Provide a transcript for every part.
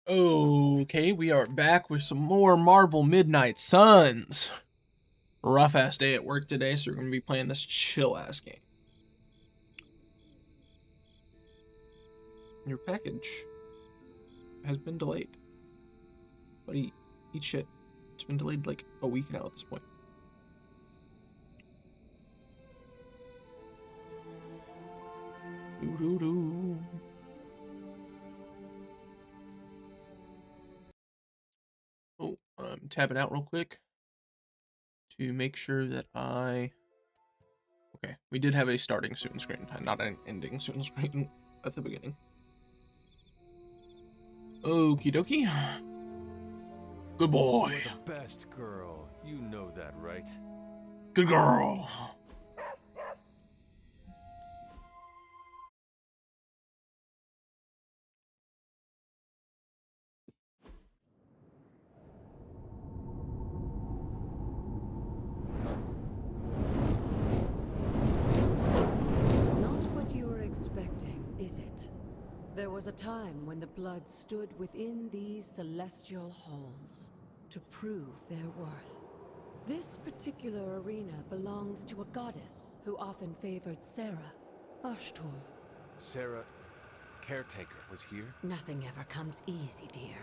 Okay, we are back with some more Marvel Midnight Suns. Rough ass day at work today, so we're gonna be playing this chill ass game. Your package has been delayed. Buddy, eat shit. It's been delayed like a week now at this point. Doo-doo-doo. Oh, I'm tabbing out real quick to make sure that Okay, we did have a starting soon screen, not an ending soon screen at the beginning. Okie dokie. Good boy. You're the best girl. You know that, right? Good girl. Not what you were expecting, is it? There was a time when the blood stood within these celestial halls to prove their worth. This particular arena belongs to a goddess who often favored Sarah, Ashtur. Sarah, caretaker, was here? Nothing ever comes easy, dear.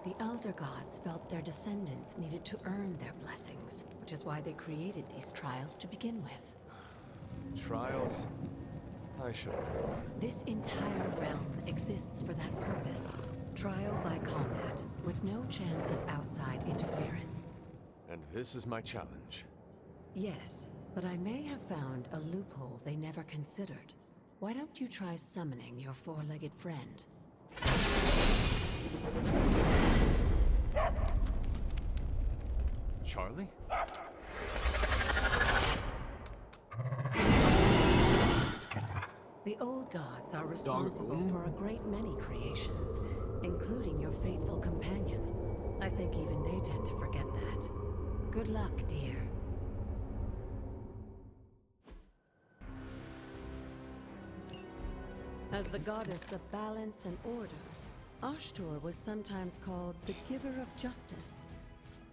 The Elder Gods felt their descendants needed to earn their blessings, which is why they created these trials to begin with. Trials? I should have known. This entire realm exists for that purpose. Trial by combat, with no chance of outside interference. And this is my challenge. Yes, but I may have found a loophole they never considered. Why don't you try summoning your four-legged friend? Charlie? The old gods are responsible for a great many creations, including your faithful companion. I think even they tend to forget that. Good luck, dear. As the goddess of balance and order, Ashtur was sometimes called the giver of justice.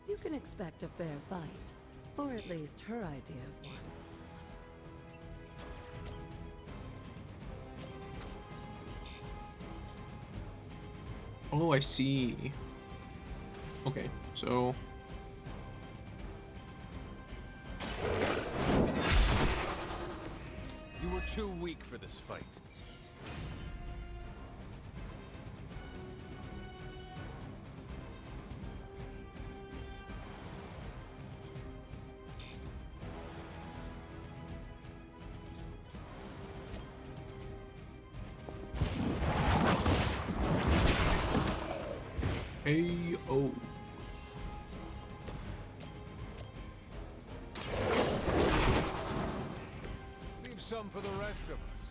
You can expect a fair fight, or at least her idea of one. Oh, I see. Okay, so... You were too weak for this fight. A-O. Leave some for the rest of us.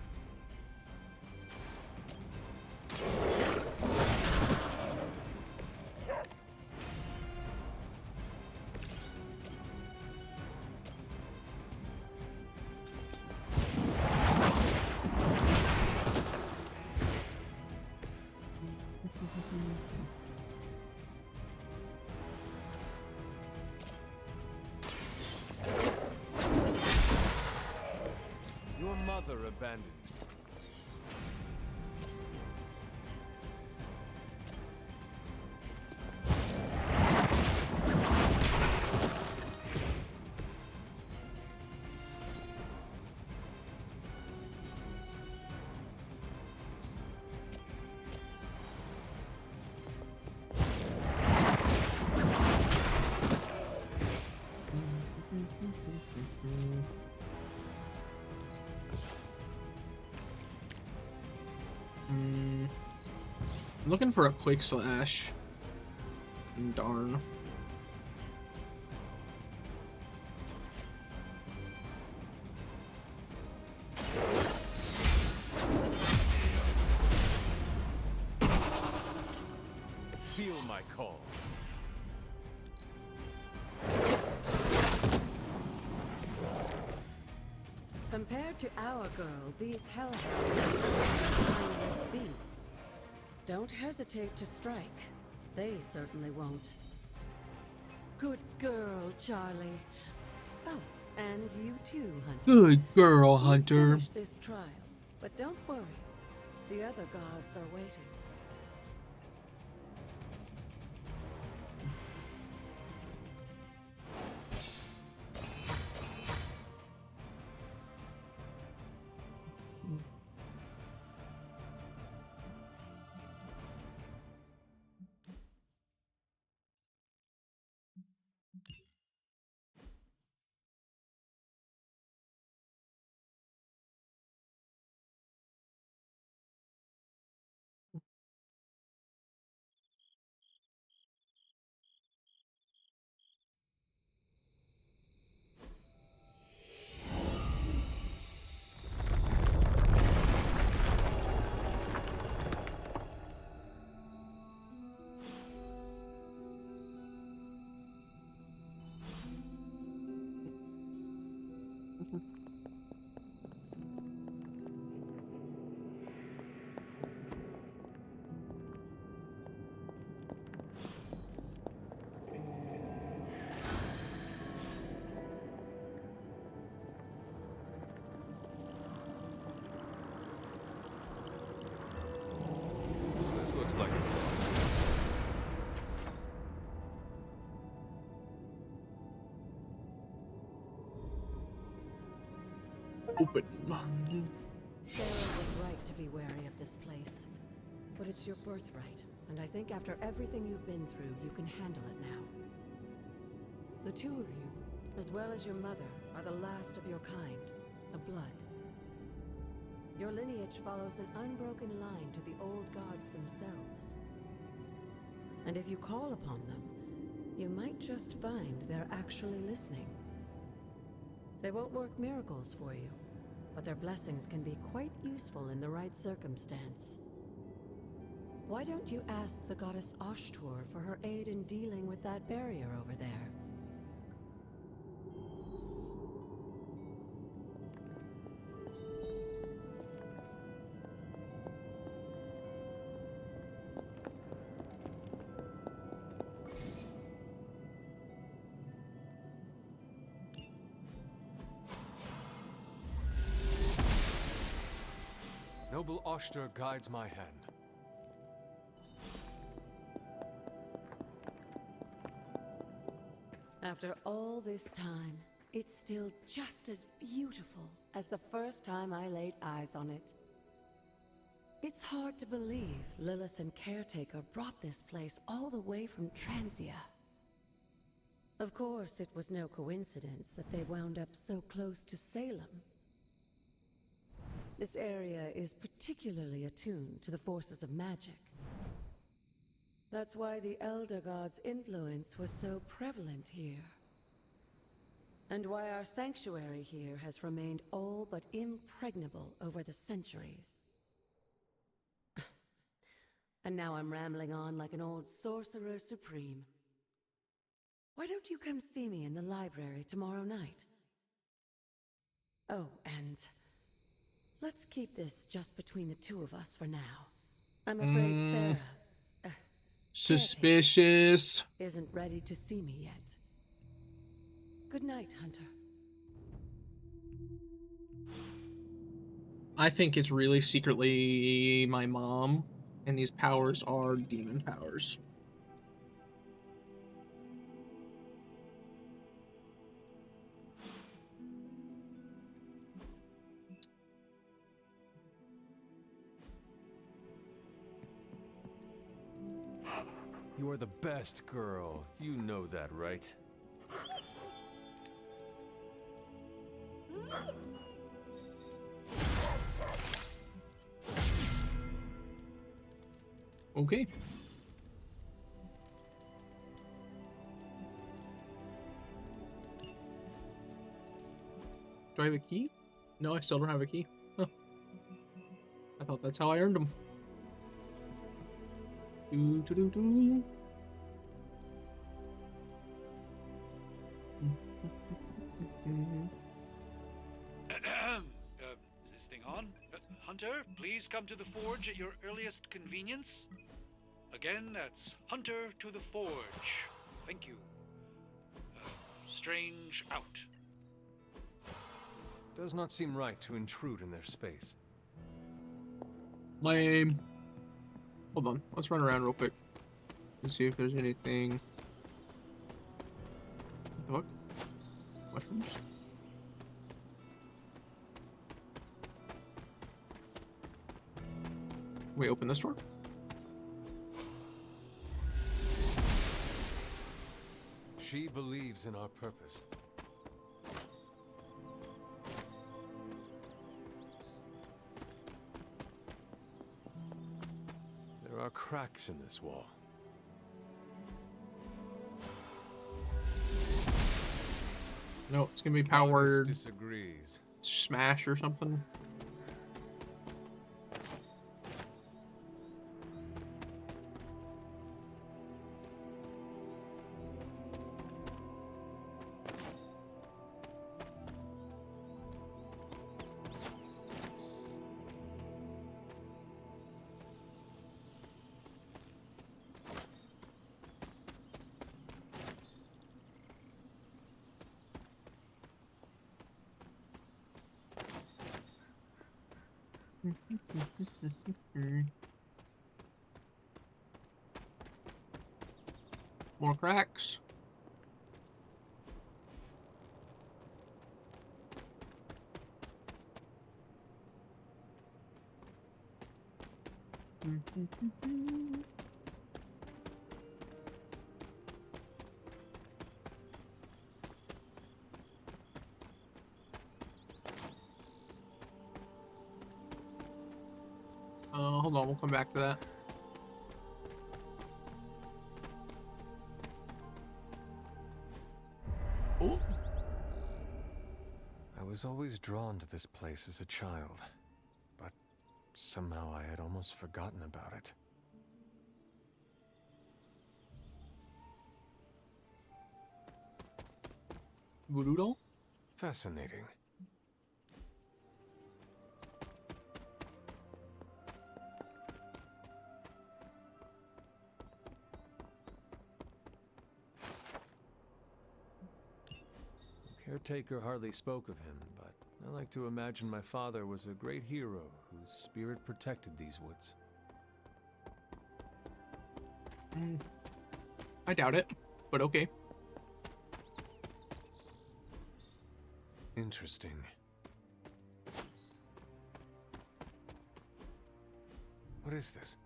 Your mother abandoned you. I'm looking for a quick slash. Darn. Feel my call. Compared to our girl, these hellhounds are mindless beasts. Don't hesitate to strike. They certainly won't. Good girl, Charlie. Oh, and you too, Hunter. Good girl, We'll Hunter. finish this trial, but don't worry. The other gods are waiting. This looks like a Open. Sarah was right to be wary of this place. But it's your birthright, and I think after everything you've been through, you can handle it now. The two of you, as well as your mother, are the last of your kind, the blood. Your lineage follows an unbroken line to the old gods themselves. And if you call upon them, you might just find they're actually listening. They won't work miracles for you, but their blessings can be quite useful in the right circumstance. Why don't you ask the goddess Ashtur for her aid in dealing with that barrier over there? noble Ashtur guides my hand. After all this time, it's still just as beautiful as the first time I laid eyes on it. It's hard to believe Lilith and Caretaker brought this place all the way from Transia. Of course, it was no coincidence that they wound up so close to Salem. This area is particularly attuned to the forces of magic. That's why the Elder God's influence was so prevalent here. And why our sanctuary here has remained all but impregnable over the centuries. And now I'm rambling on like an old sorcerer supreme. Why don't you come see me in the library tomorrow night? Oh, and let's keep this just between the two of us for now. I'm afraid Sarah... Suspicious. isn't ready to see me yet. Good night, Hunter. I think it's really secretly my mom, and these powers are demon powers. You are the best girl. You know that, right? Okay. Do I have a key? No, I still don't have a key. Huh. I thought that's how I earned them. Do, do, do, do. Is this thing on? Hunter, please come to the forge at your earliest convenience. Again, that's Hunter to the forge. Thank you. Strange out. Does not seem right to intrude in their space. Lame. Hold on. Let's run around real quick and see if there's anything. What the fuck? Mushrooms? Can we open this door? She believes in our purpose. There are cracks in this wall. No, it's gonna be Marcus powered disagrees. smash or something. More cracks. Hold on, we'll come back to that. Oh, I was always drawn to this place as a child, but somehow I had almost forgotten about it. voodoo doll? Fascinating. The caretaker hardly spoke of him, but I like to imagine my father was a great hero whose spirit protected these woods. I doubt it, but okay. Interesting. What is this?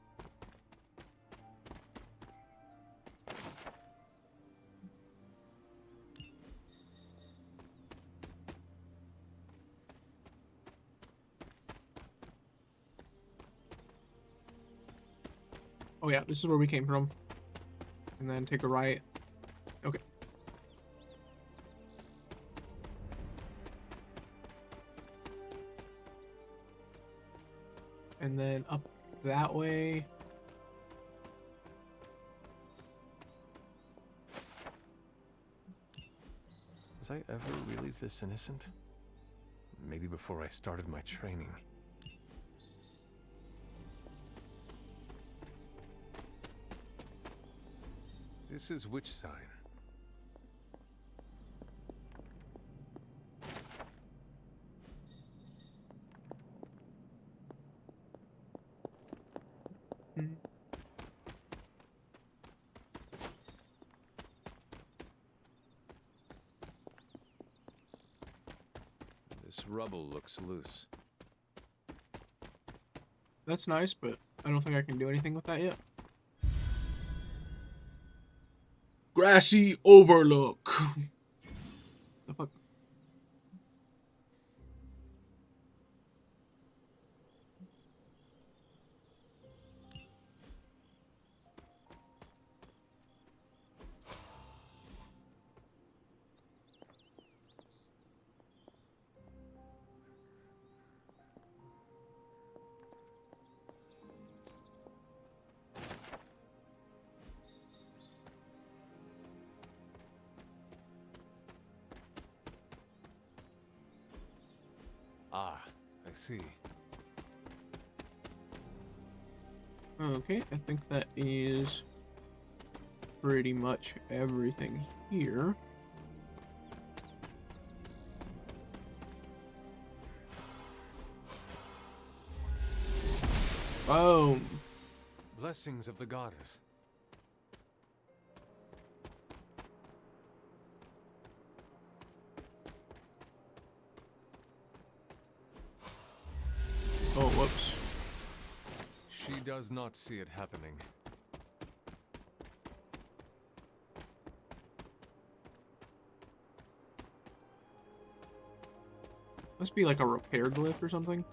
Oh yeah, this is where we came from. And then take a right. Okay. And then up that way. Was I ever really this innocent? Maybe before I started my training. This is which sign? This rubble looks loose. That's nice, but I don't think I can do anything with that yet. Grassy Overlook. The fuck? Ah, I see. Okay, I think that is pretty much everything here. Boom. Blessings of the goddess. Oh, whoops. She does not see it happening. Must be like a repair glyph or something.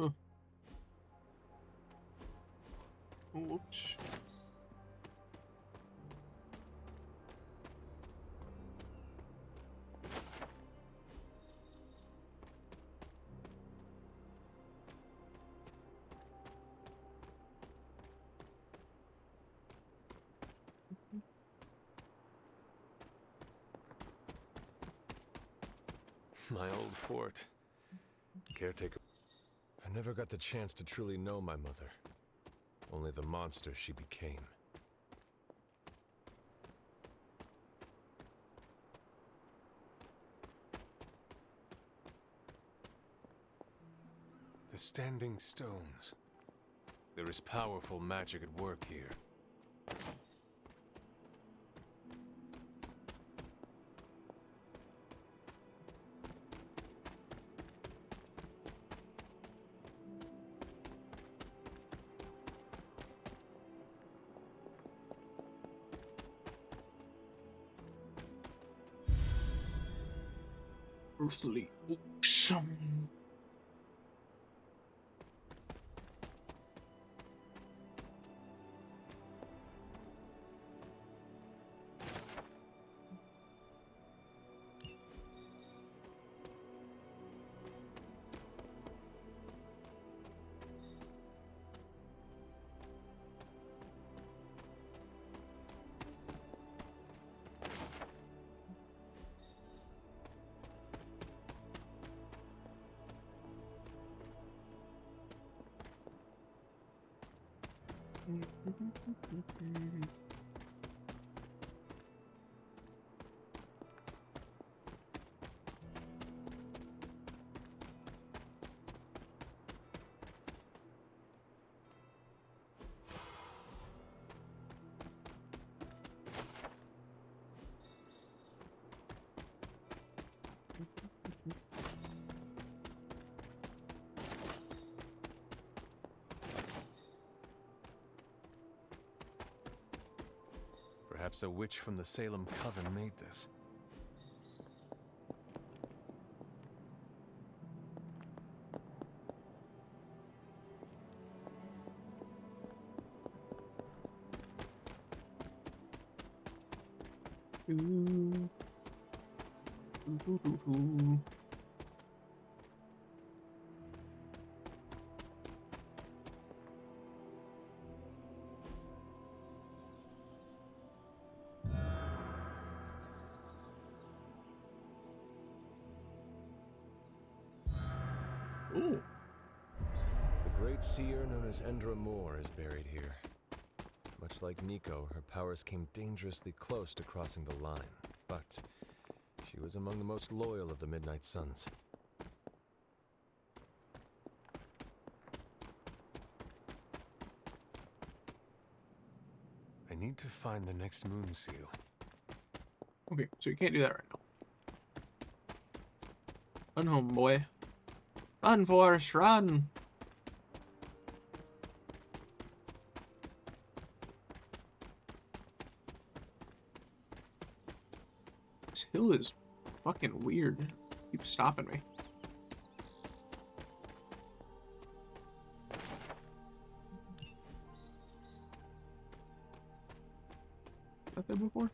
Huh. Whoops. My old fort. Caretaker. I never got the chance to truly know my mother. Only the monster she became. The standing stones. There is powerful magic at work here. Earthly oaks. Perhaps a witch from the Salem Coven made this. Ooh. Ooh, ooh, ooh, ooh. Ooh. The great seer known as Endra Moore is buried here. Much like Nico, her powers came dangerously close to crossing the line, but she was among the most loyal of the Midnight Suns. I need to find the next moon seal. Okay, so you can't do that right now. Run home, boy. Run, Forrest, run! This hill is fucking weird. It keeps stopping me. there before?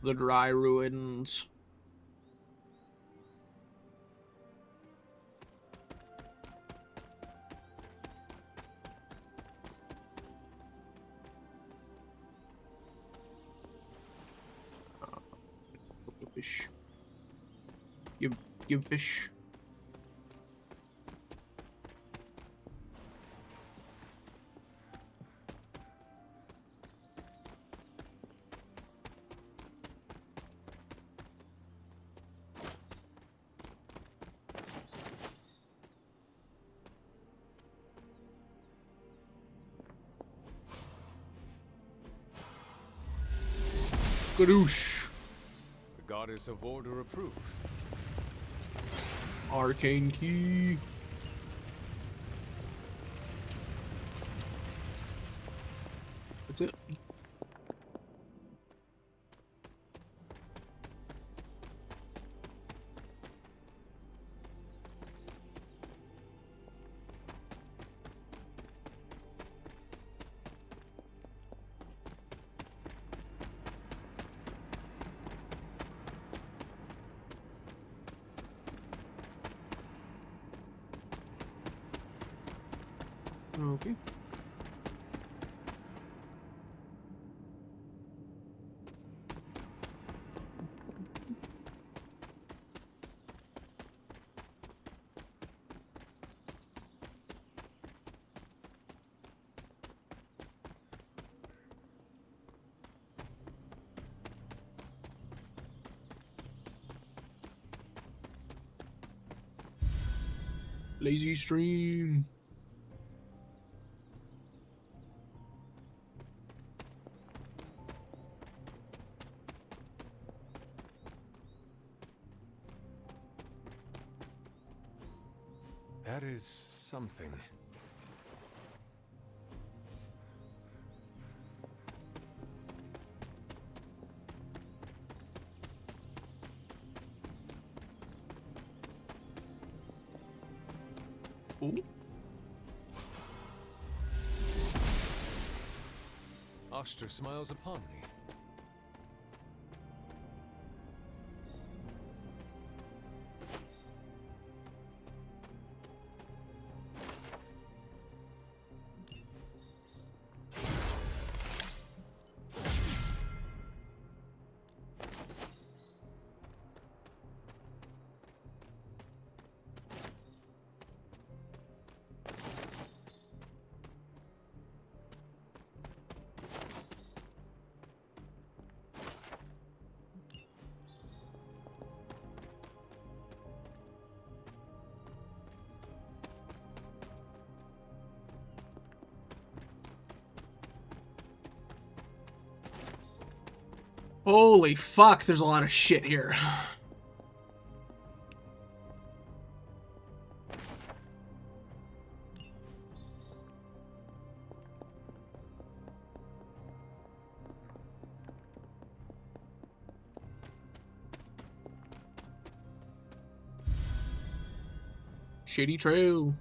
The dry ruins. Fish. Give fish. Gadoosh. The goddess of order approves. Arcane key. That's it. Okay. Lazy stream. That is something. Ooh. Oster smiles upon me. Holy fuck, there's a lot of shit here. Shady trail.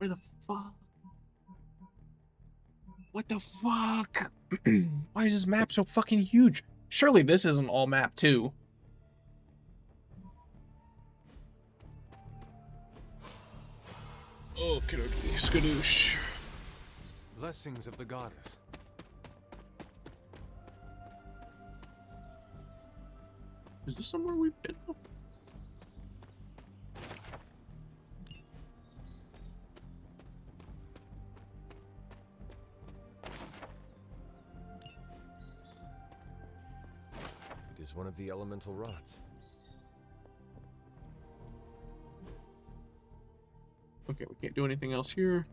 Where the fuck? What the fuck? Why is this map so fucking huge? Surely this isn't all map too. Okay, skadoosh. Blessings of the goddess. Is this somewhere we've been? It is one of the elemental rods. Okay, we can't do anything else here.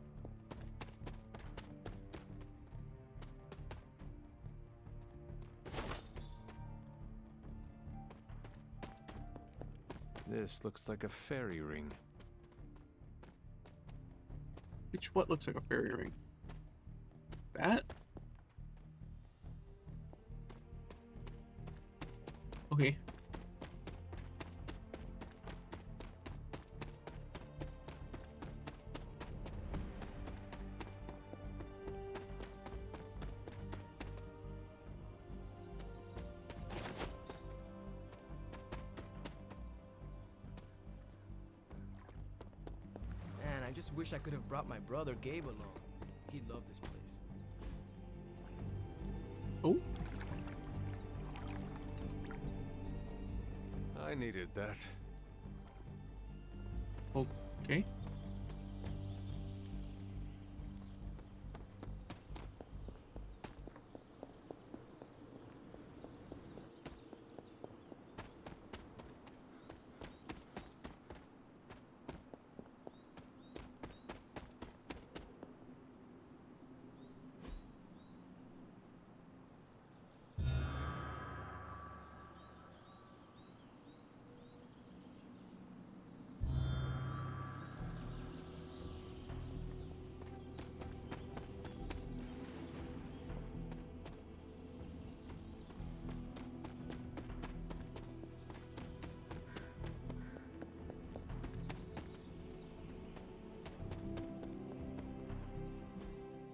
This looks like a fairy ring. What looks like a fairy ring? That? Okay. Man, I just wish I could have brought my brother Gabe along. He'd love this place. Oh. I needed that. Okay.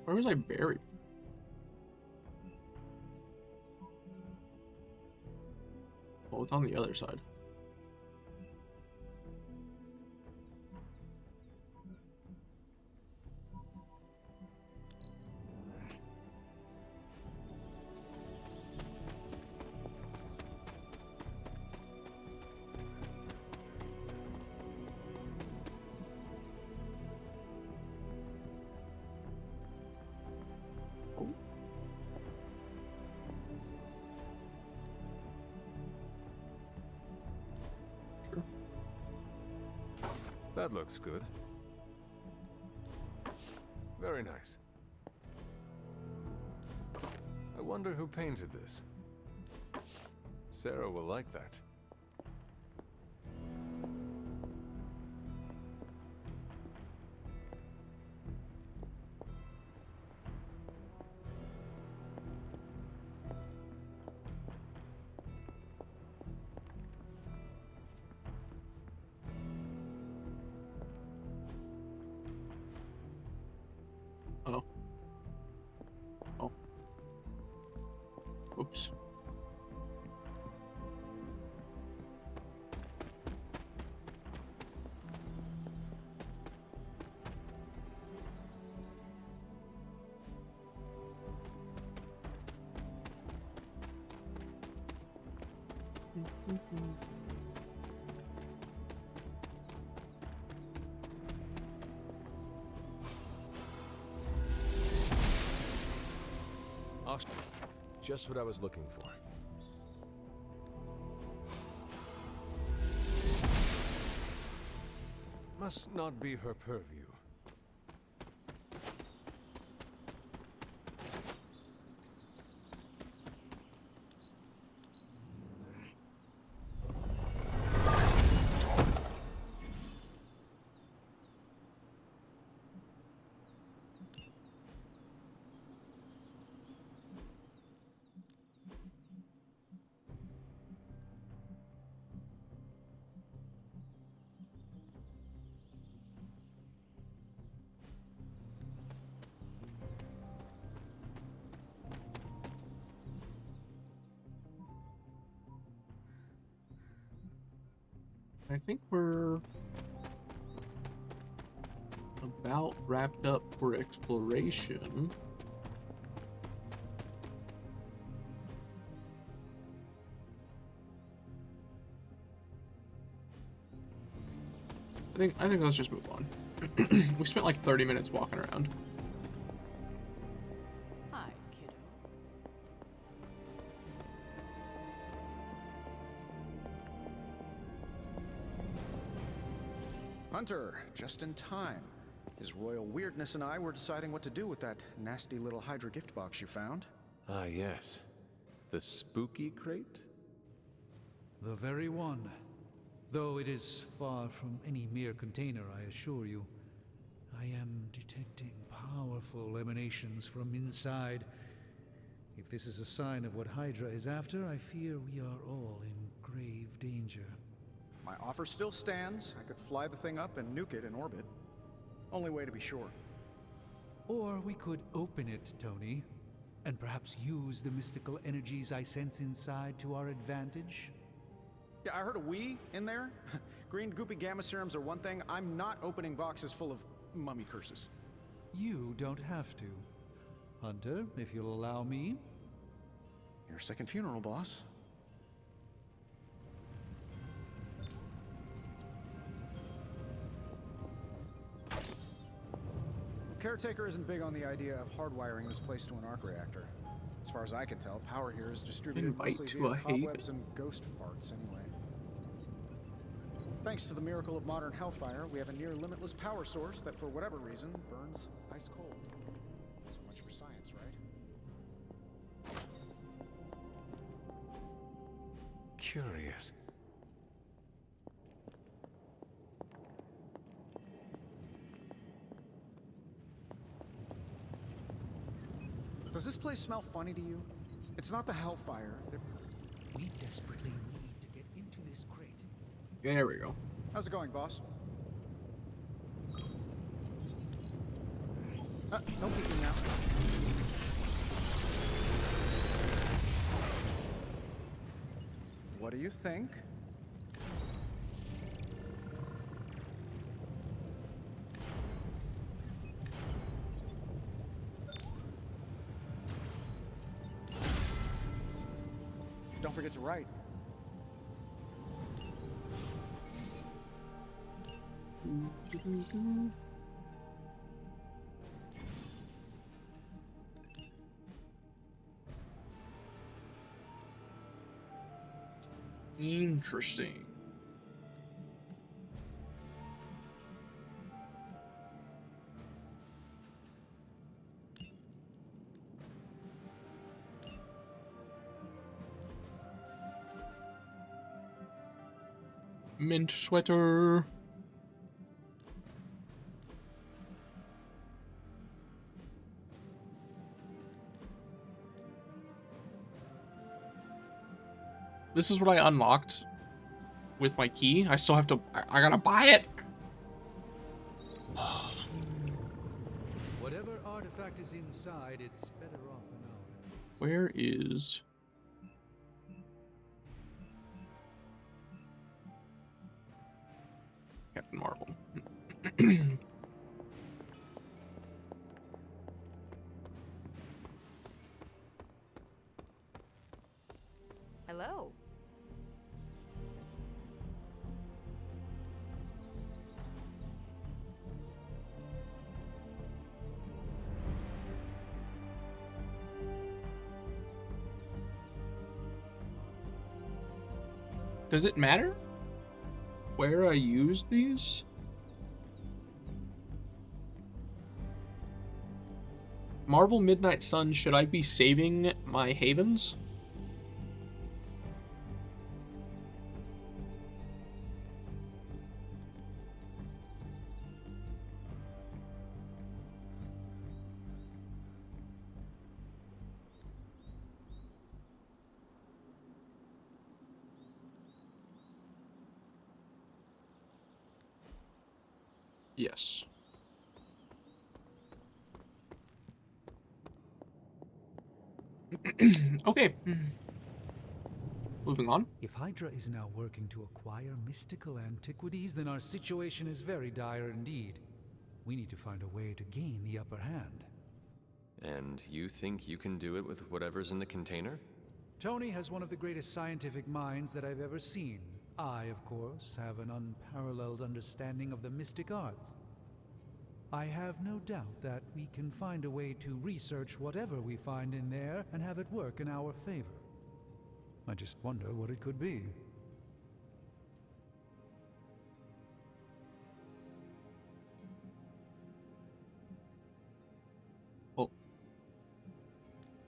Where was I buried? Oh, it's on the other side. That looks good. Very nice. I wonder who painted this. Sarah will like that. Oh. Oh. Oops. Just what I was looking for. Must not be her purview. I think we're about wrapped up for exploration. I think let's just move on. We spent like 30 minutes walking around. Hi, kiddo. Hunter, just in time. His royal weirdness and I were deciding what to do with that nasty little Hydra gift box you found. Ah, yes. The spooky crate? The very one. Though it is far from any mere container, I assure you. I am detecting powerful emanations from inside. If this is a sign of what Hydra is after, I fear we are all in grave danger. My offer still stands. I could fly the thing up and nuke it in orbit. Only way to be sure. Or we could open it, Tony, and perhaps use the mystical energies I sense inside to our advantage. Yeah, I heard a "we" in there. Green goopy gamma serums are one thing. I'm not opening boxes full of mummy curses. You don't have to. Hunter, if you'll allow me. Your second funeral, boss. Caretaker isn't big on the idea of hardwiring this place to an arc reactor. As far as I can tell, power here is distributed Invite mostly to via a haven. cobwebs and ghost farts anyway. Thanks to the miracle of modern hellfire, we have a near limitless power source that, for whatever reason, burns ice cold. So much for science, right? Curious. Does this place smell funny to you? It's not the hellfire. We desperately need to get into this crate. There we go. How's it going, boss? No peeking now. What do you think? Don't forget to write. Interesting. Mint sweater. This is what I unlocked with my key. I still have to, I gotta buy it. Whatever artifact is inside, it's better off in our hands. Where is... Captain Marvel? Hello. Does it matter where I use these? Marvel Midnight Sun, should I be saving my havens? Yes. Okay. Moving on. If Hydra is now working to acquire mystical antiquities, then our situation is very dire indeed. We need to find a way to gain the upper hand. And you think you can do it with whatever's in the container? Tony has one of the greatest scientific minds that I've ever seen. I, of course, have an unparalleled understanding of the mystic arts. I have no doubt that we can find a way to research whatever we find in there and have it work in our favor. I just wonder what it could be. Well,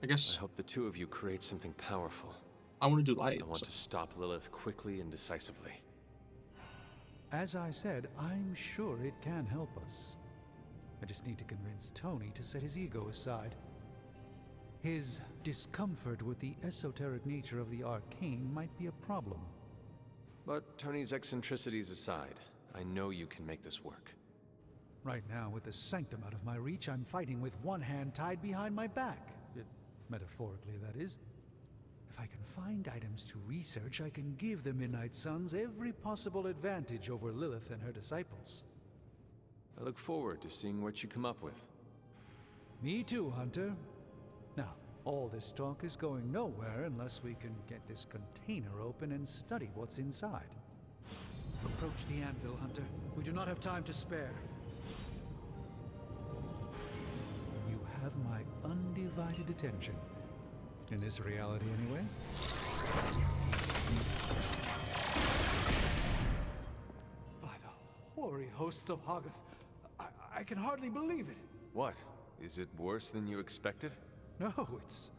I guess I hope the two of you create something powerful. I want to do light. I want to stop Lilith quickly and decisively. As I said, I'm sure it can help us. I just need to convince Tony to set his ego aside. His discomfort with the esoteric nature of the arcane might be a problem. But Tony's eccentricities aside, I know you can make this work. Right now, with the sanctum out of my reach, I'm fighting with one hand tied behind my back. Metaphorically, that is. If I can find items to research, I can give the Midnight Suns every possible advantage over Lilith and her disciples. I look forward to seeing what you come up with. Me too, Hunter. Now, all this talk is going nowhere unless we can get this container open and study what's inside. Approach the anvil, Hunter. We do not have time to spare. You have my undivided attention. In this reality, anyway. By the hoary hosts of Hoggoth, I can hardly believe it. What? Is it worse than you expected? No, it's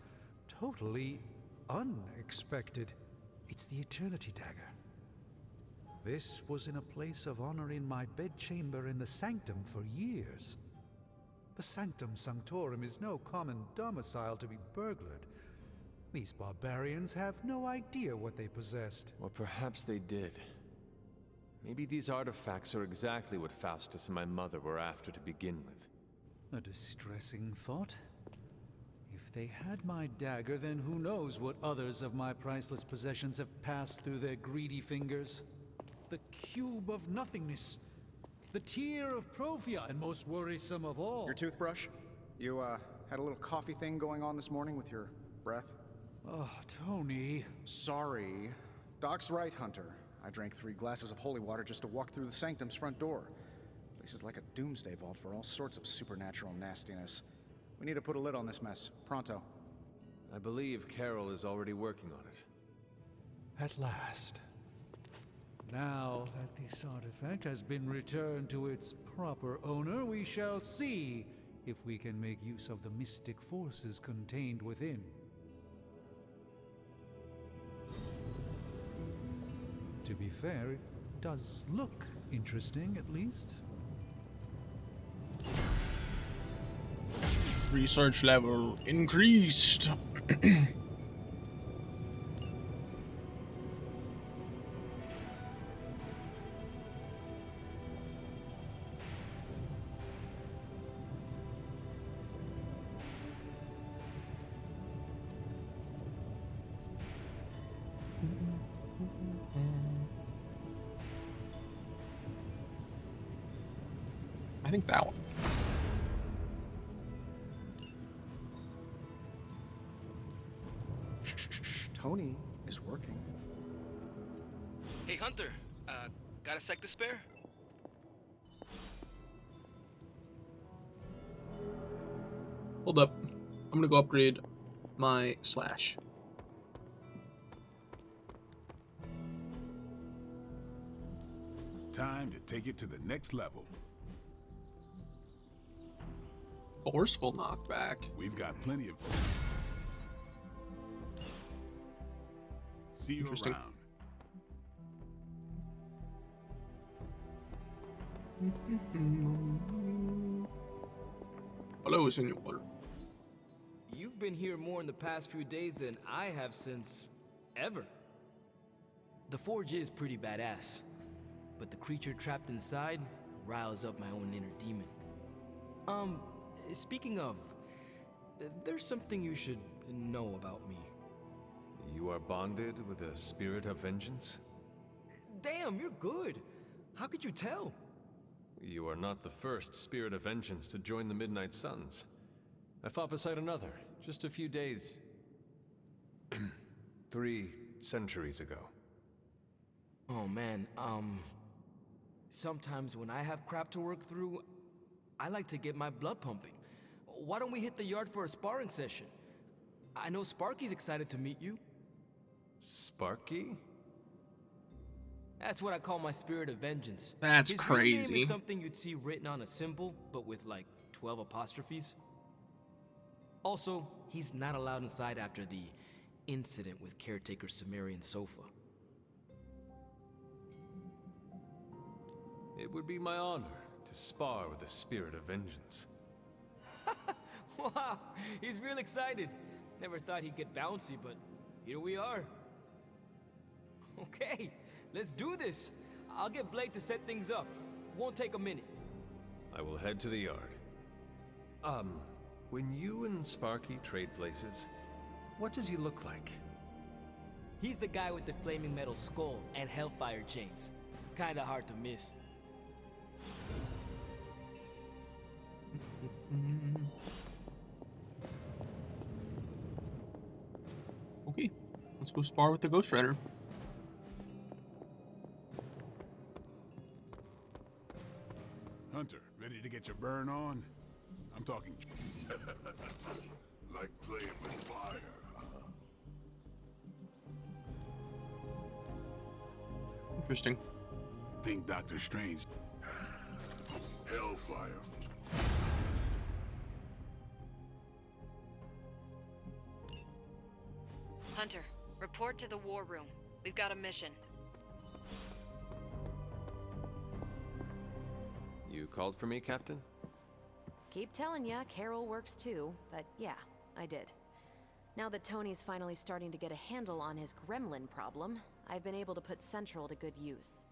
totally unexpected. It's the Eternity Dagger. This was in a place of honor in my bedchamber in the Sanctum for years. The Sanctum Sanctorum is no common domicile to be burglared. These barbarians have no idea what they possessed. Or perhaps they did. Maybe these artifacts are exactly what Faustus and my mother were after to begin with. A distressing thought. If they had my dagger, then who knows what others of my priceless possessions have passed through their greedy fingers. The cube of nothingness. The tear of Profia, and most worrisome of all. Your toothbrush? You, had a little coffee thing going on this morning with your breath? Oh, Tony. Sorry. Doc's right, Hunter. I drank 3 glasses of holy water just to walk through the Sanctum's front door. Place is like a doomsday vault for all sorts of supernatural nastiness. We need to put a lid on this mess. Pronto. I believe Carol is already working on it. At last. Now that this artifact has been returned to its proper owner, we shall see if we can make use of the mystic forces contained within. To be fair, it does look interesting, at least. Research level increased. I think that one. Tony is working. Hey, Hunter. Got a sec to spare? Hold up. I'm gonna go upgrade my slash. Time to take it to the next level. Forceful knockback. We've got plenty of... See you Interesting. around. Hello, senor. You've been here more in the past few days than I have since... ever. The forge is pretty badass, but the creature trapped inside riles up my own inner demon. Speaking of, there's something you should know about me. You are bonded with a spirit of vengeance? Damn, you're good. How could you tell? You are not the first spirit of vengeance to join the Midnight Suns. I fought beside another, just a few days... 3 centuries ago. Oh man, sometimes when I have crap to work through, I like to get my blood pumping. Why don't we hit the yard for a sparring session? I know Sparky's excited to meet you. Sparky? That's what I call my spirit of vengeance. That's His real name crazy. is something you'd see written on a symbol, but with like 12 apostrophes. Also, he's not allowed inside after the incident with caretaker Sumerian sofa. It would be my honor to spar with the spirit of vengeance. Wow, he's real excited. Never thought he'd get bouncy, but here we are. Okay, let's do this. I'll get Blake to set things up. Won't take a minute. I will head to the yard. When you and Sparky trade places, what does he look like? He's the guy with the flaming metal skull and hellfire chains. Kinda hard to miss. Okay, let's go spar with the Ghost Rider. Hunter, ready to get your burn on? I'm talking. Like playing with fire, huh? Interesting. Think Doctor Strange. Hellfire. Hunter, report to the war room. We've got a mission. You called for me, Captain? Keep telling ya, Carol works too, but yeah, I did. Now that Tony's finally starting to get a handle on his gremlin problem, I've been able to put Central to good use.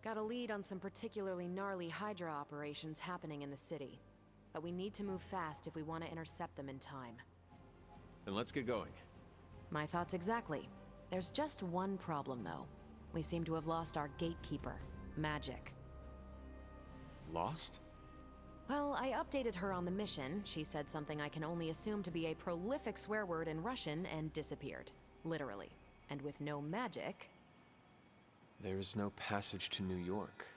Got a lead on some particularly gnarly Hydra operations happening in the city. But we need to move fast if we want to intercept them in time. Then let's get going. My thoughts exactly. There's just one problem, though. We seem to have lost our gatekeeper, Magic. Lost? Well, I updated her on the mission. She said something I can only assume to be a prolific swear word in Russian and disappeared. Literally. And with no magic... There is no passage to New York,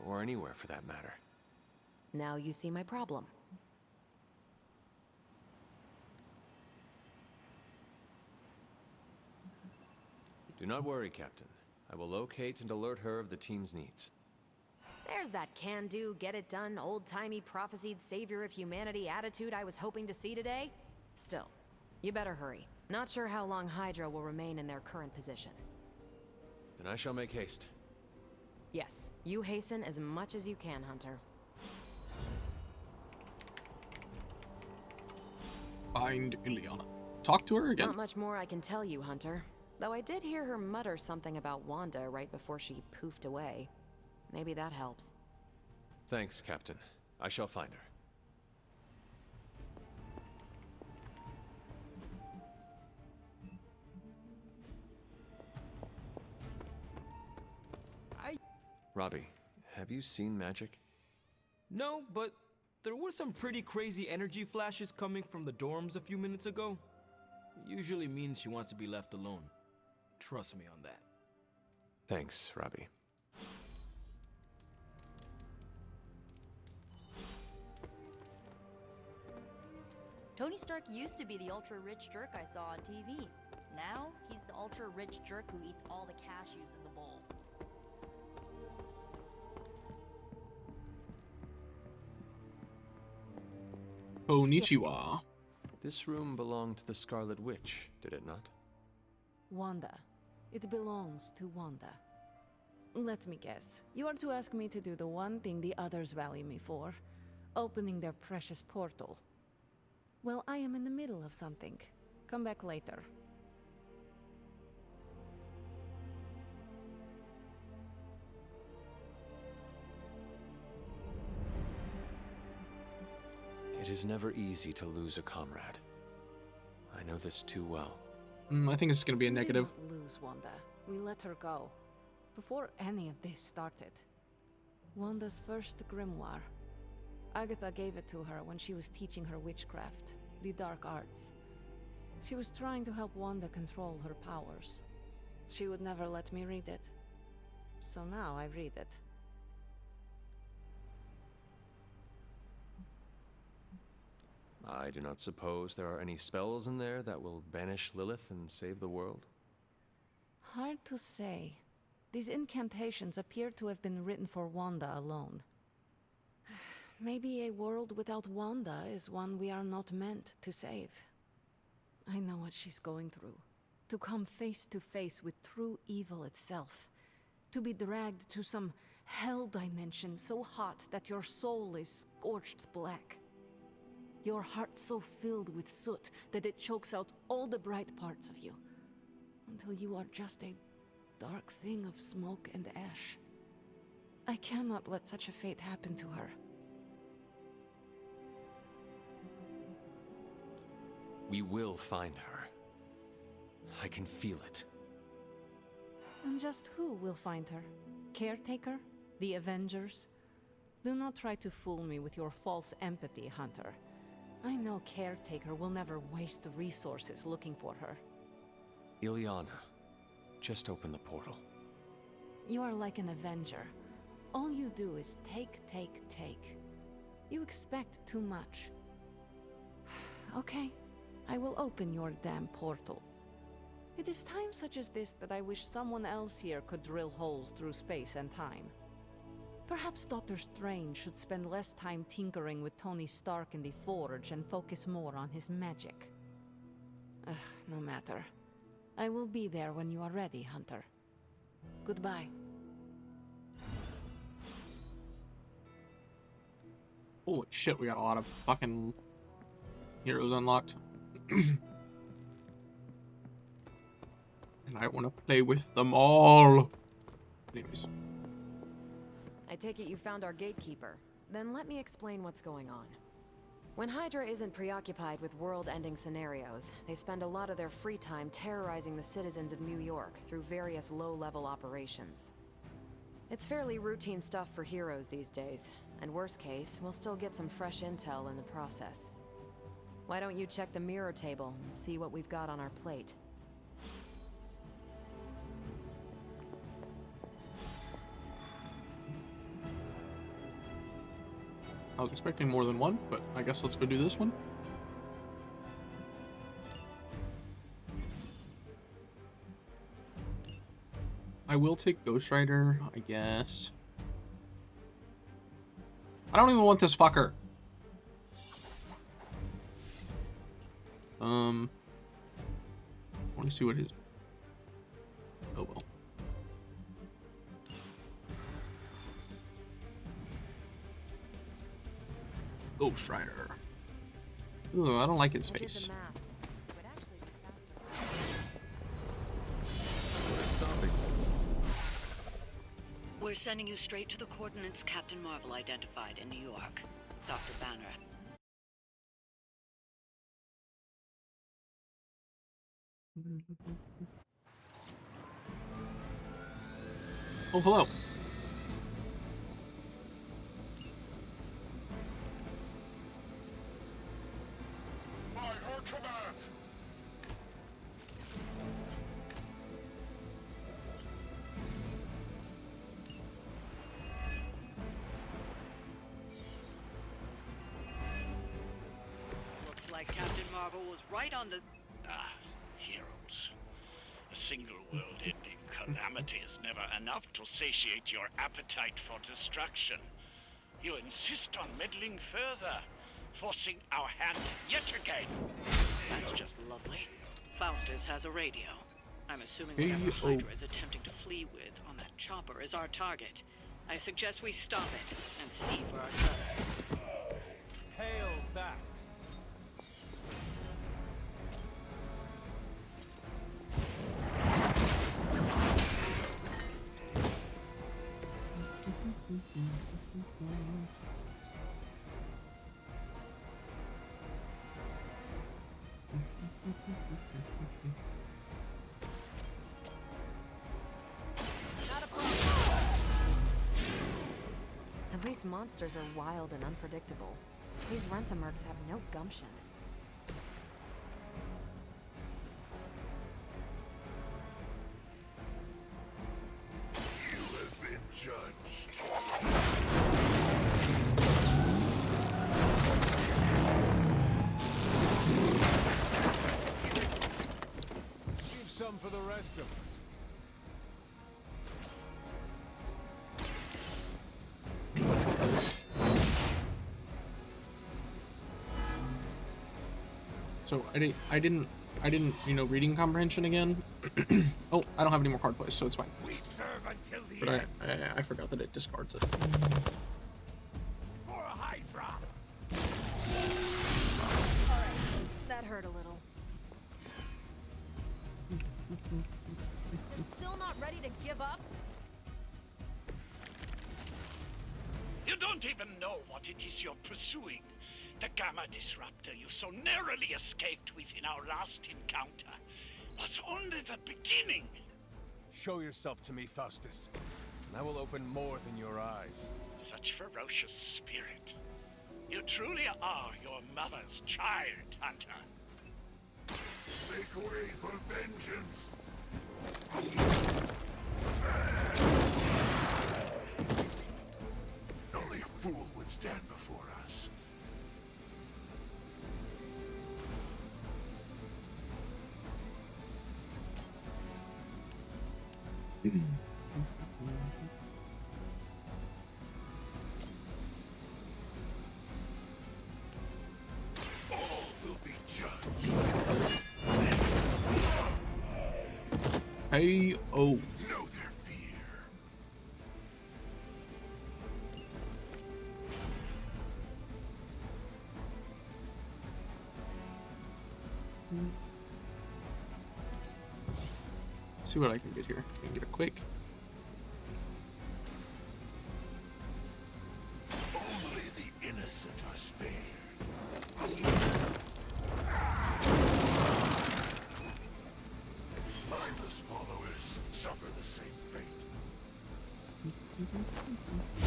or anywhere for that matter. Now you see my problem. Do not worry, Captain. I will locate and alert her of the team's needs. There's that can-do, get-it-done, old-timey prophesied savior of humanity attitude I was hoping to see today. Still, you better hurry. Not sure how long Hydra will remain in their current position. Then I shall make haste. Yes, you hasten as much as you can, Hunter. Find Ileana. Talk to her again. Not much more I can tell you, Hunter. Though I did hear her mutter something about Wanda right before she poofed away. Maybe that helps. Thanks, Captain. I shall find her. Robbie, have you seen Magic? No, but there were some pretty crazy energy flashes coming from the dorms a few minutes ago. Usually means she wants to be left alone. Trust me on that. Thanks, Robbie. Tony Stark used to be the ultra-rich jerk I saw on TV. Now, he's the ultra-rich jerk who eats all the cashews in the bowl. Konnichiwa. This room belonged to the Scarlet Witch, did it not? Wanda. It belongs to Wanda. Let me guess. You are to ask me to do the one thing the others value me for. Opening their precious portal. Well, I am in the middle of something. Come back later. It is never easy to lose a comrade. I know this too well. I think it's gonna be a negative. We did not lose Wanda. We let her go. Before any of this started. Wanda's first grimoire. Agatha gave it to her when she was teaching her witchcraft, the dark arts. She was trying to help Wanda control her powers. She would never let me read it. So now I read it. I do not suppose there are any spells in there that will banish Lilith and save the world? Hard to say. These incantations appear to have been written for Wanda alone. Maybe a world without Wanda is one we are not meant to save. I know what she's going through. To come face to face with true evil itself. To be dragged to some hell dimension so hot that your soul is scorched black. Your heart so filled with soot that it chokes out all the bright parts of you. Until you are just a dark thing of smoke and ash. I cannot let such a fate happen to her. We will find her. I can feel it. And just who will find her? Caretaker? The Avengers? Do not try to fool me with your false empathy, Hunter. I know Caretaker will never waste the resources looking for her. Ilyana, just open the portal. You are like an Avenger. All you do is take. You expect too much. Okay, I will open your damn portal. It is times such as this that I wish someone else here could drill holes through space and time. Perhaps Doctor Strange should spend less time tinkering with Tony Stark in the Forge and focus more on his magic. No matter. I will be there when you are ready, Hunter. Goodbye. Holy shit, we got a lot of fucking heroes unlocked. And I want to play with them all. Anyways. I take it you found our gatekeeper. Then let me explain what's going on. When Hydra isn't preoccupied with world-ending scenarios, they spend a lot of their free time terrorizing the citizens of New York through various low-level operations. It's fairly routine stuff for heroes these days, and worst case, we'll still get some fresh intel in the process. Why don't you check the mirror table and see what we've got on our plate? I was expecting more than one, but I guess let's go do this one. I will take Ghost Rider, I guess. I don't even want this fucker. I want to see what his... Oh well. Ghost Rider. Ooh, I don't like his face. We're sending you straight to the coordinates Captain Marvel identified in New York. Dr. Banner. Oh, hello. Looks like Captain Marvel was right on the... Heroes. A single world-ending calamity is never enough to satiate your appetite for destruction. You insist on meddling further, forcing our hand yet again. That's just lovely. Faustus has a radio. I'm assuming whatever Hydra is attempting to flee with on that chopper is our target. I suggest we stop it and see for ourselves. Hail that! monsters are wild and unpredictable. These rent-a-mercs have no gumption. You have been judged. Leave some for the rest of us. So I didn't, you know, reading comprehension again. Oh, I don't have any more card plays, so it's fine. We serve until the But end. I forgot that it discards it. For a Hydra. Alright, that hurt a little. You're still not ready to give up? You don't even know what it is you're pursuing. The Gamma Disruptor you so narrowly escaped with in our last encounter was only the beginning. Show yourself to me, Faustus, and I will open more than your eyes. Such ferocious spirit. You truly are your mother's child, Hunter. Make way for vengeance. Only a fool would stand before us. All will be judged. Hey, oh. Know their fear. See what I can get here. I can get a quick. Only the innocent are spared. Mindless followers suffer the same fate.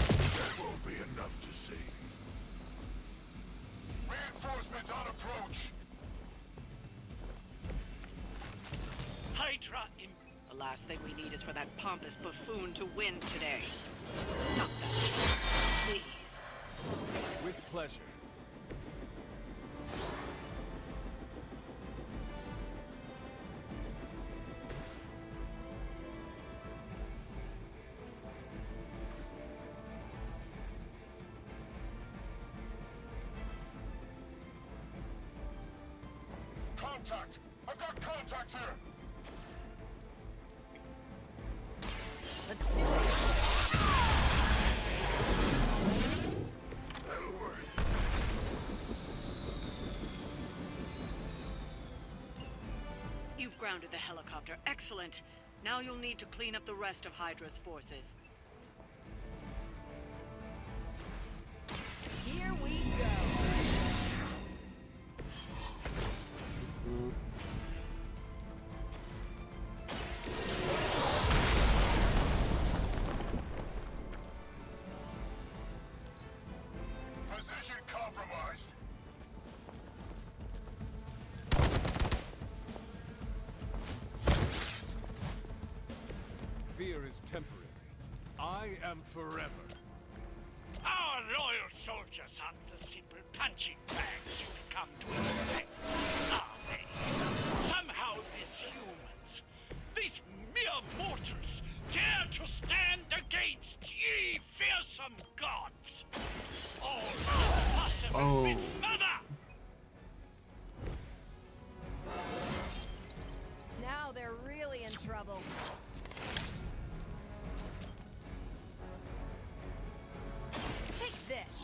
That won't be enough to save you. Reinforcements on approach. Hydra in... The last thing we need is for that pompous buffoon to win today. Stop that. Please. With pleasure. Contact! I've got contact here! Let's do it. That'll work. You've grounded the helicopter. Excellent. Now you'll need to clean up the rest of Hydra's forces. Here we go. Position compromised. Fear is temporary. I am forever. Our loyal soldiers aren't the simple punching bags you've come to expect, are they? Somehow these humans, these mere mortals, dare to stand against ye fearsome gods. All possible with mother! Now they're really in trouble. Take this.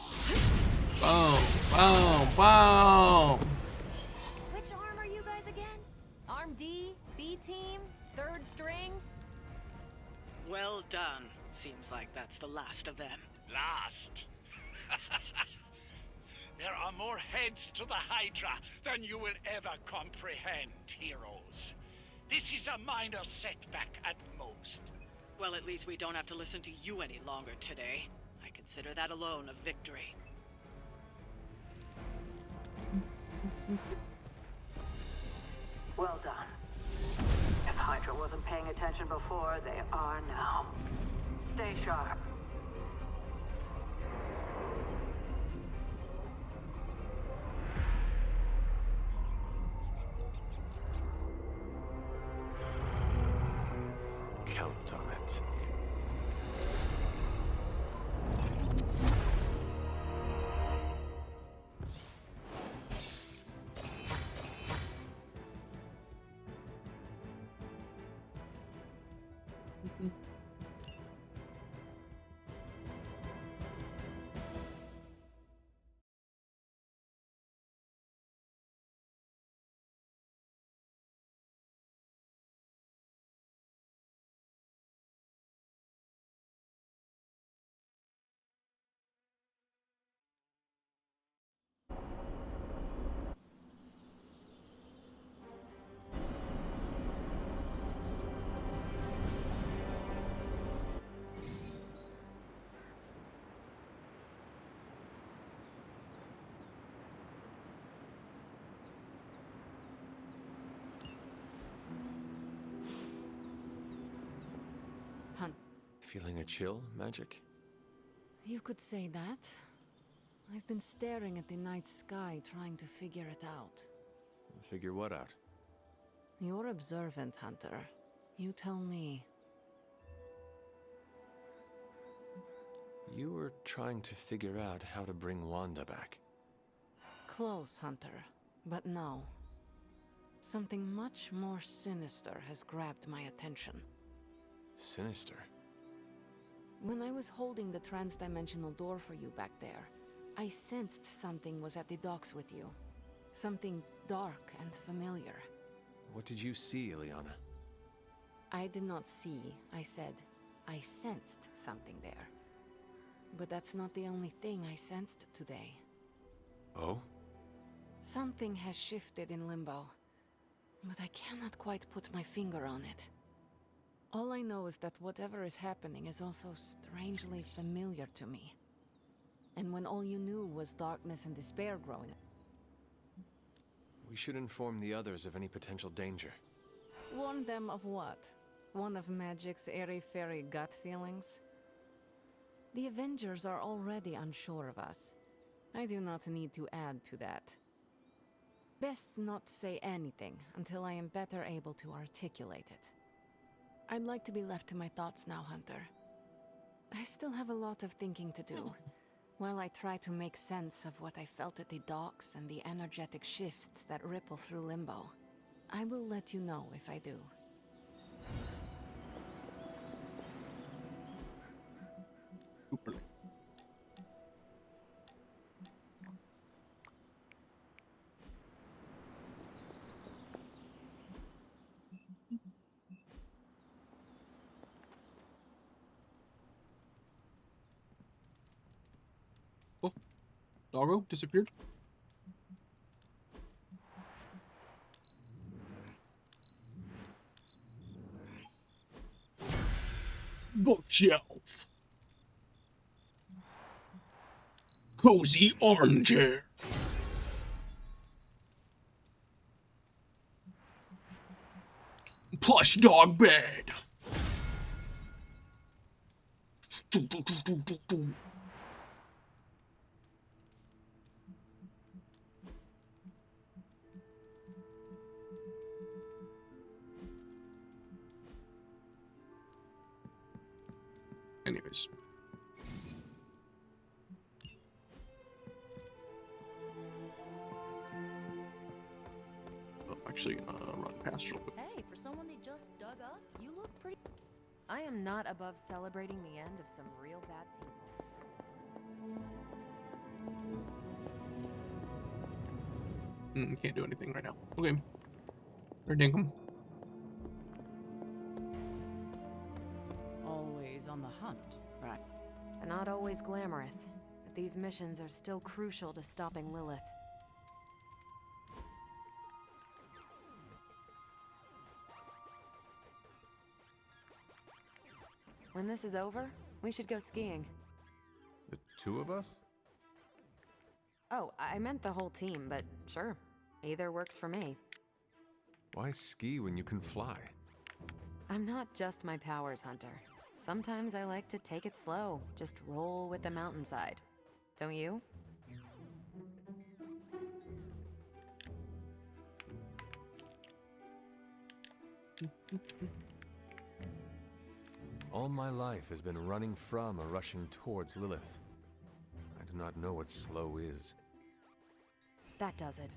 Boom, boom, boom. Which arm are you guys again? Arm D, B team, third string? Well done. Seems like that's the last of them. Last. There are more heads to the Hydra than you will ever comprehend, heroes. This is a minor setback at most. Well, at least we don't have to listen to you any longer today. I can Consider that alone a victory. Well done. If Hydra wasn't paying attention before, they are now. Stay sharp. Count on it. Hunt. Feeling a chill, Magic? You could say that. I've been staring at the night sky trying to figure it out. Figure what out? You're observant, Hunter. You tell me. You were trying to figure out how to bring Wanda back. Close, Hunter. But no. Something much more sinister has grabbed my attention. Sinister? When I was holding the trans-dimensional door for you back there, I sensed something was at the docks with you. Something dark and familiar. What did you see, Ileana? I did not see, I said. I sensed something there. But that's not the only thing I sensed today. Oh? Something has shifted in Limbo, but I cannot quite put my finger on it. All I know is that whatever is happening is also strangely familiar to me. And when all you knew was darkness and despair growing up. We should inform the others of any potential danger. Warn them of what? One of Magic's airy-fairy gut feelings? The Avengers are already unsure of us. I do not need to add to that. Best not say anything until I am better able to articulate it. I'd like to be left to my thoughts now, Hunter. I still have a lot of thinking to do, while I try to make sense of what I felt at the docks and the energetic shifts that ripple through Limbo. I will let you know if I do. Oh, doggo disappeared. Bookshelf. Cozy armchair. Plush dog bed. Anyways. I'm actually gonna run past real quick. Hey, for someone they just dug up, you look pretty... I am not above celebrating the end of some real bad people. Can't do anything right now. Okay. Or dinkum. Always on the hunt, right? And not always glamorous, but these missions are still crucial to stopping Lilith. When this is over, we should go skiing. two of us? Oh, I meant the whole team, but sure. Either works for me. Why ski when you can fly? I'm not just my powers, Hunter. Sometimes I like to take it slow, just roll with the mountainside. Don't you? All my life has been running from or rushing towards Lilith. I do not know what slow is. That does it.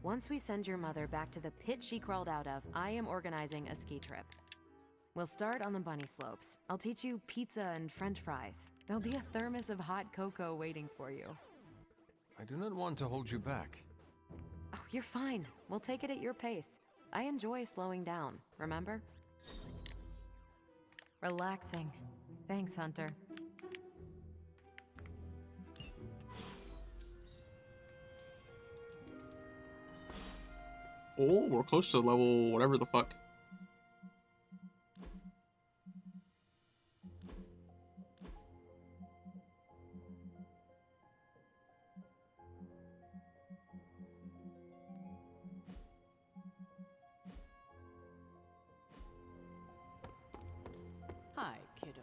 Once we send your mother back to the pit she crawled out of, I am organizing a ski trip. We'll start on the bunny slopes. I'll teach you pizza and french fries. There'll be a thermos of hot cocoa waiting for you. I do not want to hold you back. Oh, you're fine. We'll take it at your pace. I enjoy slowing down, remember? Relaxing. Thanks, Hunter. Oh, we're close to level whatever the fuck. Hi, kiddo.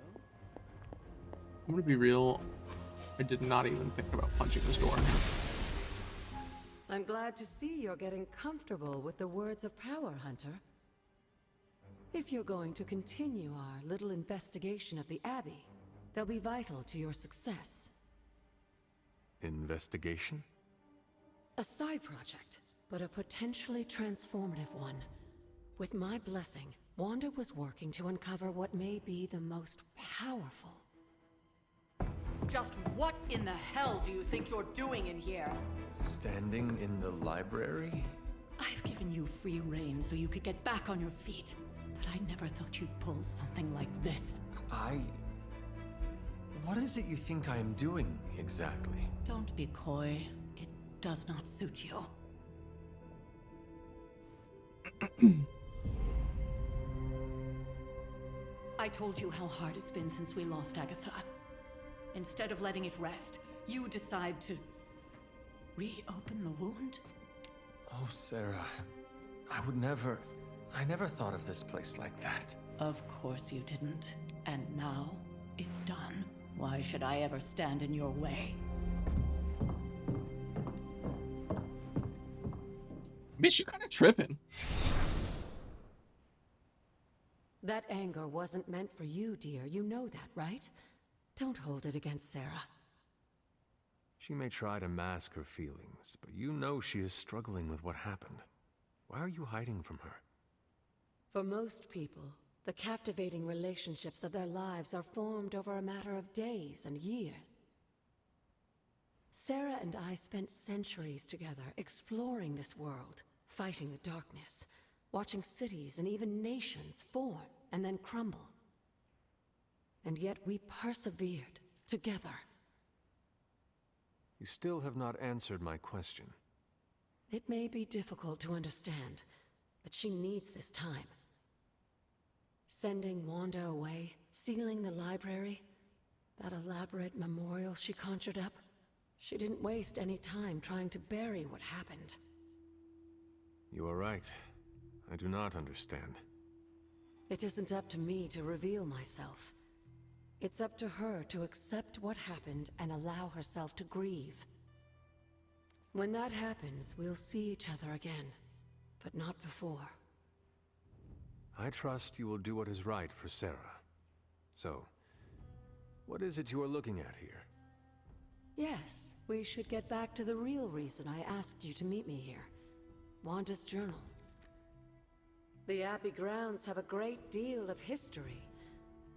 I'm gonna be real. I did not even think about punching this door. I'm glad to see you're getting comfortable with the words of power, Hunter. If you're going to continue our little investigation of the Abbey, they'll be vital to your success. Investigation? A side project, but a potentially transformative one. With my blessing, Wanda was working to uncover what may be the most powerful. Just what in the hell do you think you're doing in here? Standing in the library? I've given you free rein so you could get back on your feet, but I never thought you'd pull something like this. What is it you think I am doing, exactly? Don't be coy. It does not suit you. I told you how hard it's been since we lost Agatha. Instead of letting it rest, you decide to reopen the wound? Oh, Sarah, I never thought of this place like that. Of course you didn't. And now, it's done. Why should I ever stand in your way? Bitch, you kinda tripping. That anger wasn't meant for you, dear. You know that, right? Don't hold it against Sarah. She may try to mask her feelings, but you know she is struggling with what happened. Why are you hiding from her? For most people, the captivating relationships of their lives are formed over a matter of days and years. Sarah and I spent centuries together exploring this world, fighting the darkness, watching cities and even nations form and then crumble. And yet we persevered together. You still have not answered my question. It may be difficult to understand, but she needs this time. Sending Wanda away, sealing the library, that elaborate memorial she conjured up, she didn't waste any time trying to bury what happened. You are right. I do not understand. It isn't up to me to reveal myself. It's up to her to accept what happened and allow herself to grieve. When that happens, we'll see each other again, but not before. I trust you will do what is right for Sarah. So, what is it you are looking at here? Yes, we should get back to the real reason I asked you to meet me here. Wanda's journal. The Abbey grounds have a great deal of history.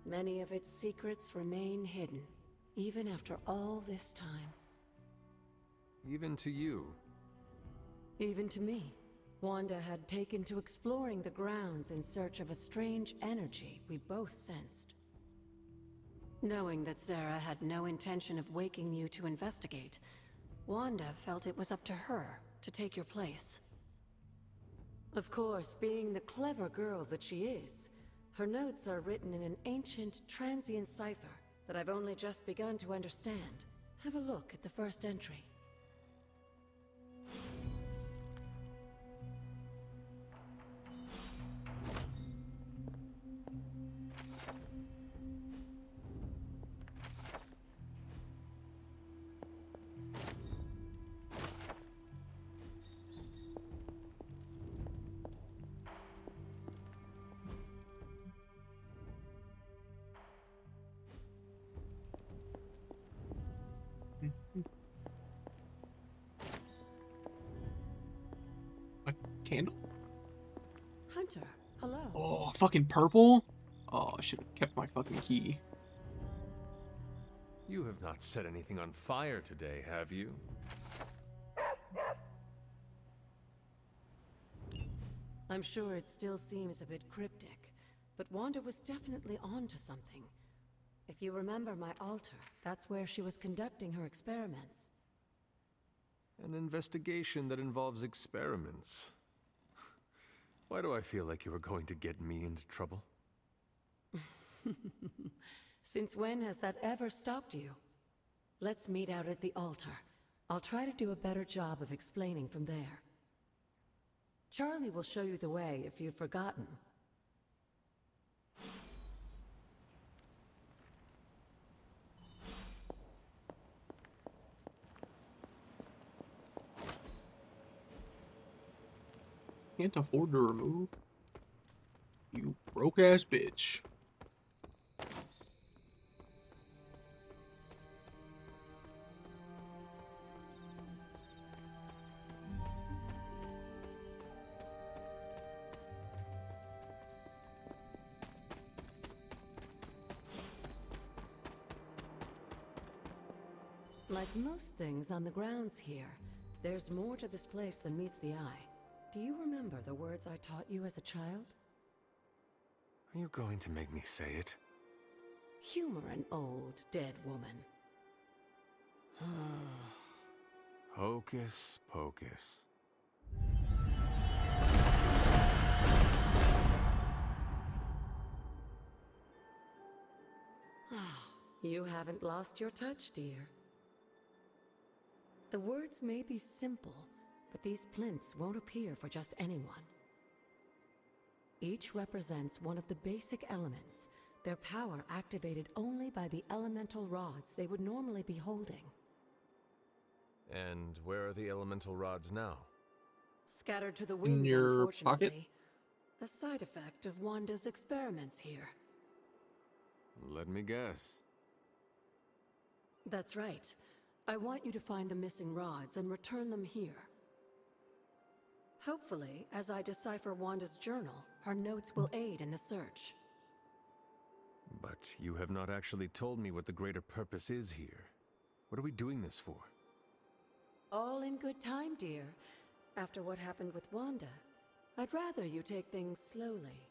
Many of its secrets remain hidden, even after all this time. Even to you? Even to me. Wanda had taken to exploring the grounds in search of a strange energy we both sensed. Knowing that Sarah had no intention of waking you to investigate, Wanda felt it was up to her to take your place. Of course, being the clever girl that she is, her notes are written in an ancient, transient cipher that I've only just begun to understand. Have a look at the first entry. A candle? Hunter, hello. Oh, fucking purple? Oh, I should have kept my fucking key. You have not set anything on fire today, have you? I'm sure it still seems a bit cryptic, but Wanda was definitely onto something. If you remember my altar, that's where she was conducting her experiments. An investigation that involves experiments. Why do I feel like you are going to get me into trouble? Since when has that ever stopped you? Let's meet out at the altar. I'll try to do a better job of explaining from there. Charlie will show you the way if you've forgotten. Can't afford to remove. You broke ass bitch. Like most things on the grounds here, there's more to this place than meets the eye. Do you remember the words I taught you as a child? Are you going to make me say it? Humor an old, dead woman. Hocus pocus. You haven't lost your touch, dear. The words may be simple, but these plinths won't appear for just anyone. Each represents one of the basic elements, their power activated only by the elemental rods they would normally be holding. And where are the elemental rods now? Scattered to the wind, In your unfortunately. pocket? A side effect of Wanda's experiments here. Let me guess. That's right. I want you to find the missing rods and return them here. Hopefully, as I decipher Wanda's journal, her notes will aid in the search. But you have not actually told me what the greater purpose is here. What are we doing this for? All in good time, dear. After what happened with Wanda, I'd rather you take things slowly.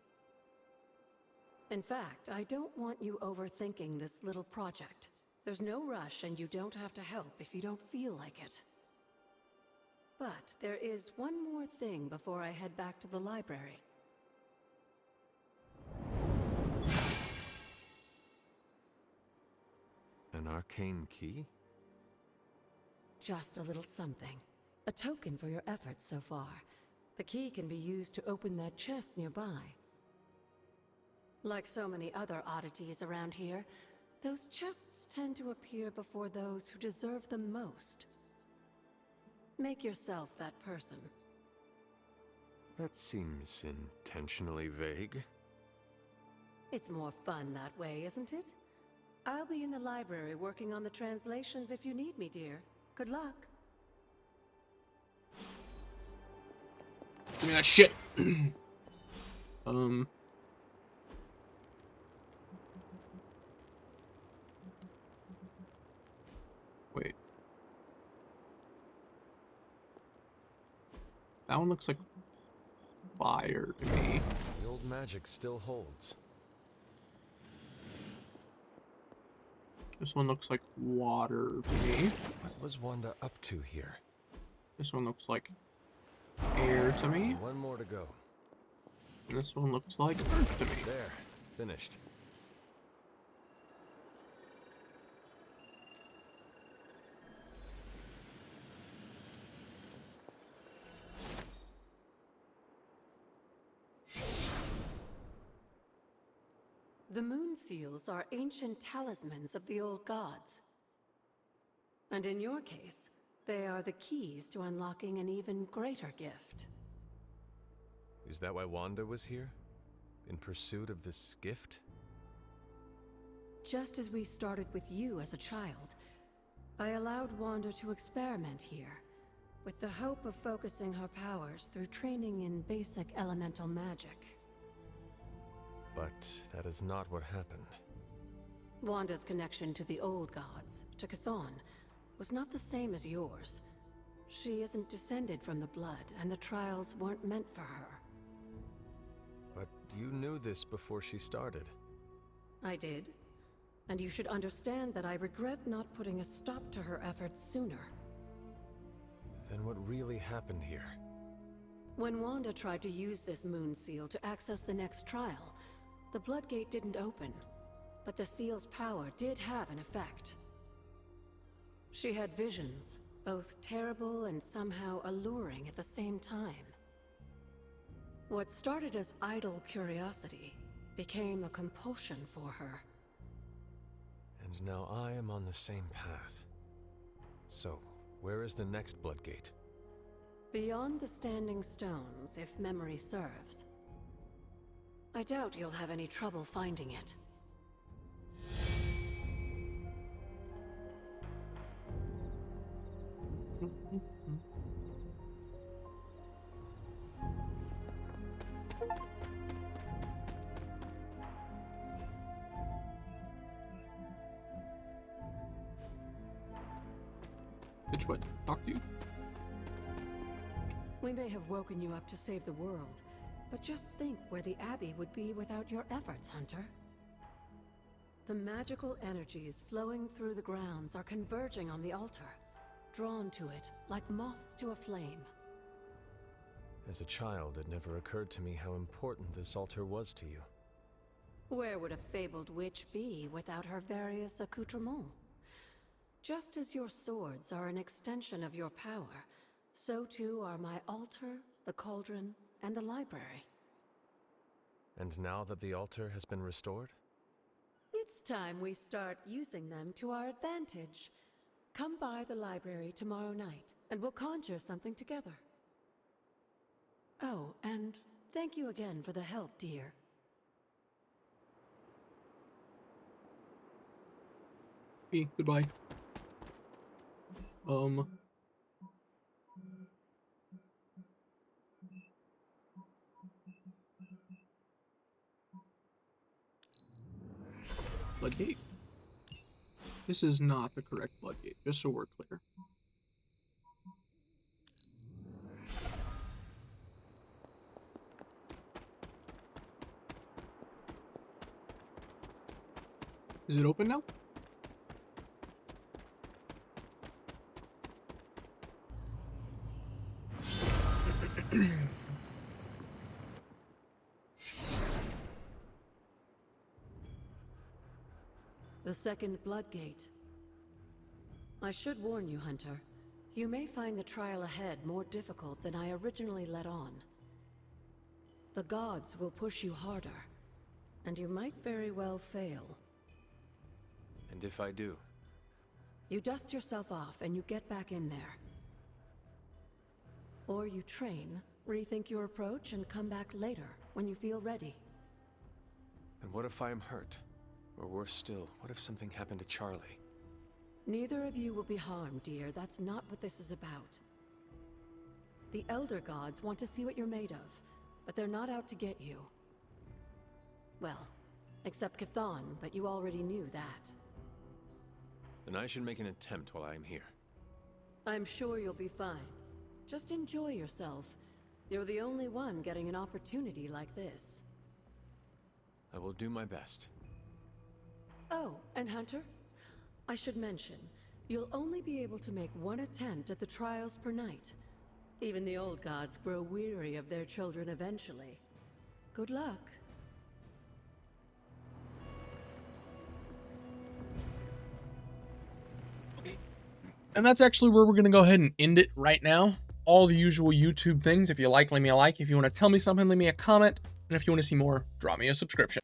In fact, I don't want you overthinking this little project. There's no rush, and you don't have to help if you don't feel like it. But there is one more thing before I head back to the library. An arcane key? Just a little something. A token for your efforts so far. The key can be used to open that chest nearby. Like so many other oddities around here, those chests tend to appear before those who deserve them most. Make yourself that person. That seems intentionally vague. It's more fun that way, isn't it? I'll be in the library working on the translations if you need me, dear. Good luck. Give me that shit. Wait. That one looks like fire to me. The old magic still holds. This one looks like water to me. What was Wanda up to here? This one looks like air to me. One more to go. And this one looks like earth to me. There, finished. The moon seals are ancient talismans of the old gods. And in your case, they are the keys to unlocking an even greater gift. Is that why Wanda was here? In pursuit of this gift? Just as we started with you as a child, I allowed Wanda to experiment here, with the hope of focusing her powers through training in basic elemental magic. But that is not what happened. Wanda's connection to the old gods, to Chthon, was not the same as yours. She isn't descended from the blood, and the trials weren't meant for her. But you knew this before she started. I did. And you should understand that I regret not putting a stop to her efforts sooner. Then what really happened here? When Wanda tried to use this moon seal to access the next trial, the Bloodgate didn't open, but the seal's power did have an effect. She had visions, both terrible and somehow alluring at the same time. What started as idle curiosity became a compulsion for her. And now I am on the same path. So, where is the next Bloodgate? Beyond the Standing Stones, if memory serves. I doubt you'll have any trouble finding it. Bitch, what? Talk to you? We may have woken you up to save the world, but just think where the Abbey would be without your efforts, Hunter. The magical energies flowing through the grounds are converging on the altar, drawn to it like moths to a flame. As a child, it never occurred to me how important this altar was to you. Where would a fabled witch be without her various accoutrements? Just as your swords are an extension of your power, so too are my altar, the cauldron, and the library. And now that the altar has been restored? It's time we start using them to our advantage. Come by the library tomorrow night, and we'll conjure something together. Oh, and thank you again for the help, dear. Okay, goodbye. Bloodgate. This is not the correct Bloodgate, just so we're clear. Is it open now? The second Bloodgate. I should warn you, Hunter. You may find the trial ahead more difficult than I originally let on. The gods will push you harder, and you might very well fail. And if I do? You dust yourself off and you get back in there. Or you train, rethink your approach, and come back later, when you feel ready. And what if I am hurt? Or worse still, what if something happened to Charlie? Neither of you will be harmed, dear. That's not what this is about. The Elder Gods want to see what you're made of, but they're not out to get you. Well, except Chthon, but you already knew that. Then I should make an attempt while I am here. I'm sure you'll be fine. Just enjoy yourself. You're the only one getting an opportunity like this. I will do my best. Oh, and Hunter? I should mention, you'll only be able to make one attempt at the trials per night. Even the old gods grow weary of their children eventually. Good luck. And that's actually where we're going to go ahead and end it right now. All the usual YouTube things. If you like, leave me a like. If you want to tell me something, leave me a comment. And if you want to see more, drop me a subscription.